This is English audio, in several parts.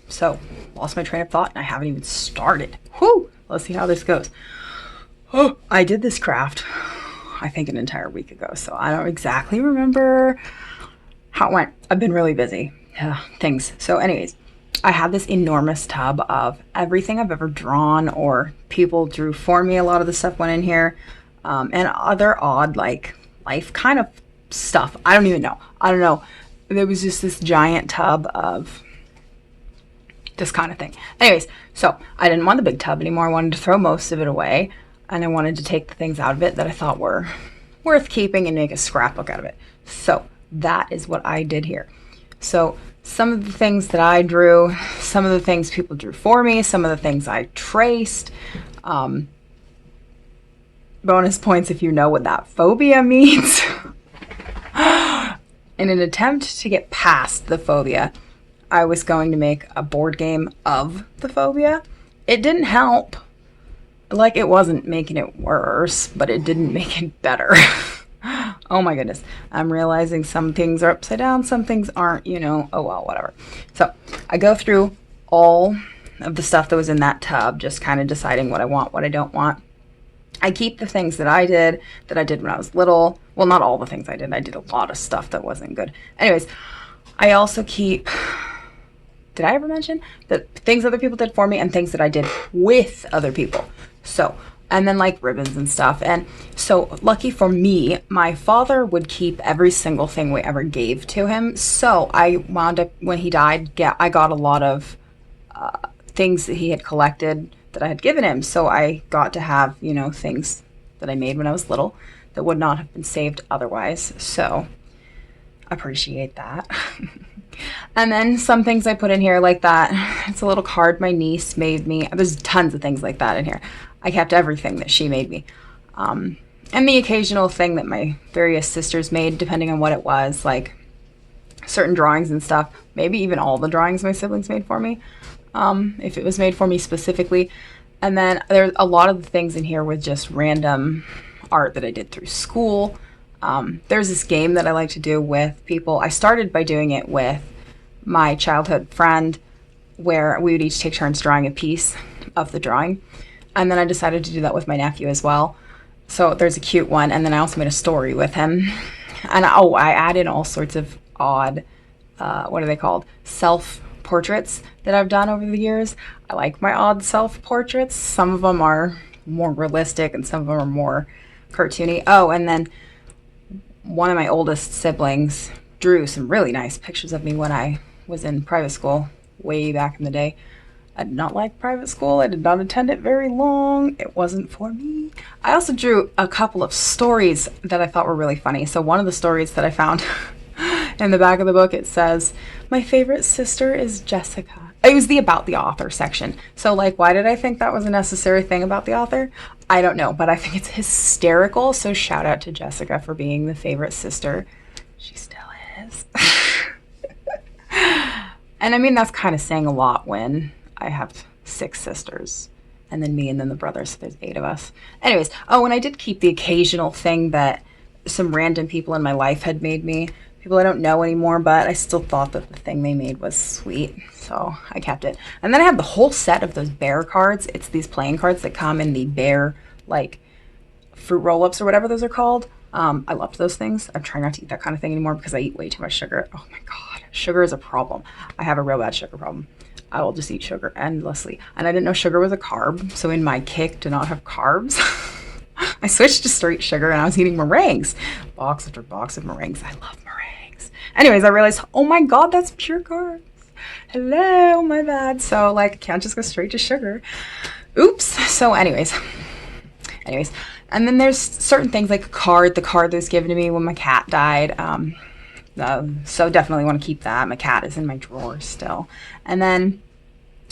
So, lost my train of thought and I haven't even started. Whew! Let's see how this goes. Oh, I did this craft, I think, an entire week ago, so I don't exactly remember how it went. I've been really busy. Things. So, anyways, I had this enormous tub of everything I've ever drawn or people drew for me. A lot of the stuff went in here, and other odd, like, life kind of stuff. I don't even know. I don't know. There was just this giant tub of this kind of thing. Anyways, so I didn't want the big tub anymore. I wanted to throw most of it away, and I wanted to take the things out of it that I thought were worth keeping and make a scrapbook out of it. So that is what I did here. So some of the things that I drew, some of the things people drew for me, some of the things I traced. Bonus points if you know what that phobia means. In an attempt to get past the phobia, I was going to make a board game of the phobia. It didn't help. Like, it wasn't making it worse, but it didn't make it better. Oh my goodness. I'm realizing some things are upside down, some things aren't, oh well, whatever. So I go through all of the stuff that was in that tub, just kind of deciding what I want, what I don't want. I keep the things that I did when I was little. Well, not all the things I did. I did a lot of stuff that wasn't good. Anyways, I also keep... Did I ever mention the things other people did for me and things that I did with other people? So, and then like ribbons and stuff. And so lucky for me, my father would keep every single thing we ever gave to him. So I wound up, when he died, I got a lot of things that he had collected that I had given him. So I got to have, things that I made when I was little that would not have been saved otherwise. So appreciate that. And then some things I put in here like that. It's a little card my niece made me. There's tons of things like that in here. I kept everything that she made me. And the occasional thing that my various sisters made, depending on what it was, like certain drawings and stuff. Maybe even all the drawings my siblings made for me, if it was made for me specifically. And then there's a lot of the things in here with just random art that I did through school. There's this game that I like to do with people. I started by doing it with my childhood friend, where we would each take turns drawing a piece of the drawing. And then I decided to do that with my nephew as well. So there's a cute one. And then I also made a story with him. And I added all sorts of odd, what are they called? Self-portraits that I've done over the years. I like my odd self-portraits. Some of them are more realistic and some of them are more cartoony. Oh, and then one of my oldest siblings drew some really nice pictures of me when I was in private school way back in the day. I did not like private school. I did not attend it very long. It wasn't for me. I also drew a couple of stories that I thought were really funny. So one of the stories that I found in the back of the book, it says, "My favorite sister is Jessica." It was the about the author section. So like, why did I think that was a necessary thing about the author? I don't know, but I think it's hysterical. So shout out to Jessica for being the favorite sister. She still is. And I mean, that's kind of saying a lot when I have 6 sisters and then me and then the brothers. So there's 8 of us. Anyways, oh, and I did keep the occasional thing that some random people in my life had made me. People I don't know anymore, but I still thought that the thing they made was sweet. So I kept it. And then I have the whole set of those bear cards. It's these playing cards that come in the bear, like, fruit roll-ups or whatever those are called. I loved those things. I'm trying not to eat that kind of thing anymore because I eat way too much sugar. Oh my God. Sugar is a problem. I have a real bad sugar problem. I will just eat sugar endlessly. And I didn't know sugar was a carb. So in my kick to not have carbs, I switched to straight sugar and I was eating meringues. Box after box of meringues. I love meringues. Anyways, I realized, oh my God, that's pure carbs. Hello, my bad. So like, I can't just go straight to sugar. Oops. So anyways. And then there's certain things like the card that was given to me when my cat died. So definitely want to keep that. My cat is in my drawer still. And then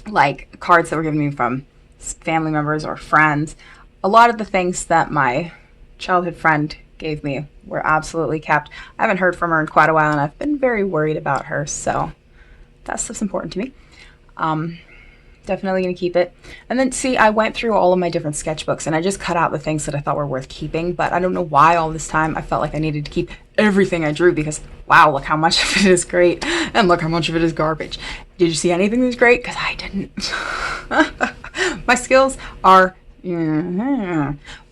like cards that were given me from family members or friends. A lot of the things that my childhood friend gave me were absolutely kept. I haven't heard from her in quite a while and I've been very worried about her. So that stuff's important to me. Definitely going to keep it. And then, see, I went through all of my different sketchbooks and I just cut out the things that I thought were worth keeping. But I don't know why all this time I felt like I needed to keep everything I drew because, wow, look how much of it is great and look how much of it is garbage. Did you see anything that was great? Because I didn't. My skills are,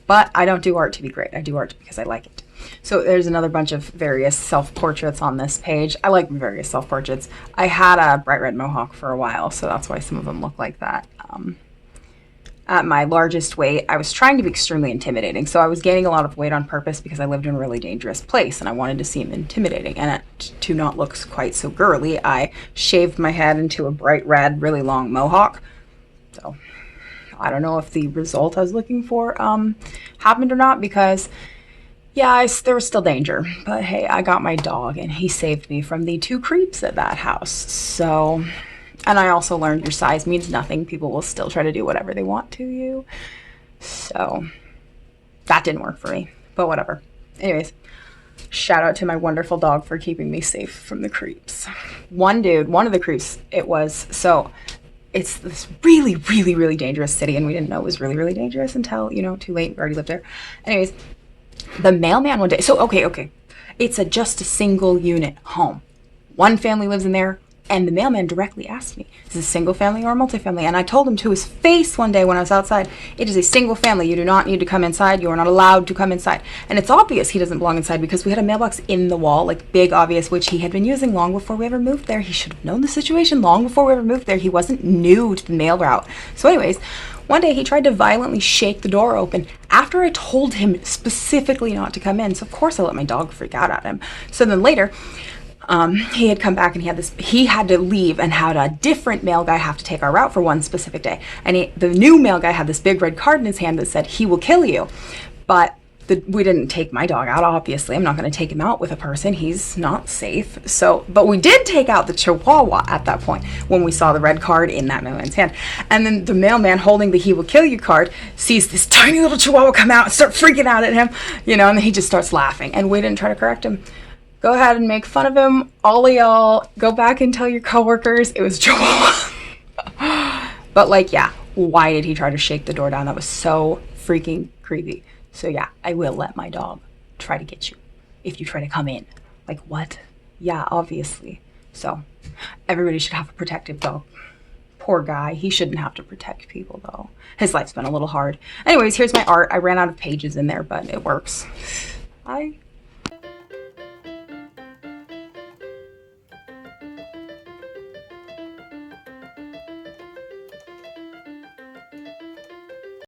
but I don't do art to be great. I do art because I like it. So there's another bunch of various self-portraits on this page. I like various self-portraits. I had a bright red mohawk for a while, so that's why some of them look like that. At my largest weight, I was trying to be extremely intimidating. So I was gaining a lot of weight on purpose because I lived in a really dangerous place and I wanted to seem intimidating. And to not look quite so girly, I shaved my head into a bright red, really long mohawk. So I don't know if the result I was looking for happened or not because... yeah, there was still danger, but hey, I got my dog and he saved me from the 2 creeps at that house. So, and I also learned your size means nothing. People will still try to do whatever they want to you. So, that didn't work for me, but whatever. Anyways, shout out to my wonderful dog for keeping me safe from the creeps. One of the creeps, it's this really, really, really dangerous city, and we didn't know it was really, really dangerous until, too late. We already lived there. Anyways, the mailman one day, so okay, it's just a single unit home. One family lives in there, and the mailman directly asked me, is it a single family or a multifamily? And I told him to his face one day when I was outside, it is a single family. You do not need to come inside. You are not allowed to come inside. And it's obvious he doesn't belong inside because we had a mailbox in the wall, like big, obvious, which he had been using long before we ever moved there. He should have known the situation long before we ever moved there. He wasn't new to the mail route. So anyways, one day he tried to violently shake the door open after I told him specifically not to come in. So of course I let my dog freak out at him. So then later, he had come back and he had to leave and had a different mail guy have to take our route for one specific day. And the new mail guy had this big red card in his hand that said, he will kill you. But we didn't take my dog out, obviously. I'm not going to take him out with a person. He's not safe. So, but we did take out the Chihuahua at that point when we saw the red card in that mailman's hand. And then the mailman holding the he will kill you card sees this tiny little Chihuahua come out and start freaking out at him, and then he just starts laughing. And we didn't try to correct him. Go ahead and make fun of him. All of y'all, go back and tell your coworkers it was Chihuahua. But yeah, why did he try to shake the door down? That was so freaking creepy. So yeah, I will let my dog try to get you if you try to come in. Like, what? Yeah, obviously. So everybody should have a protective dog. Poor guy. He shouldn't have to protect people, though. His life's been a little hard. Anyways, here's my art. I ran out of pages in there, but it works. Bye.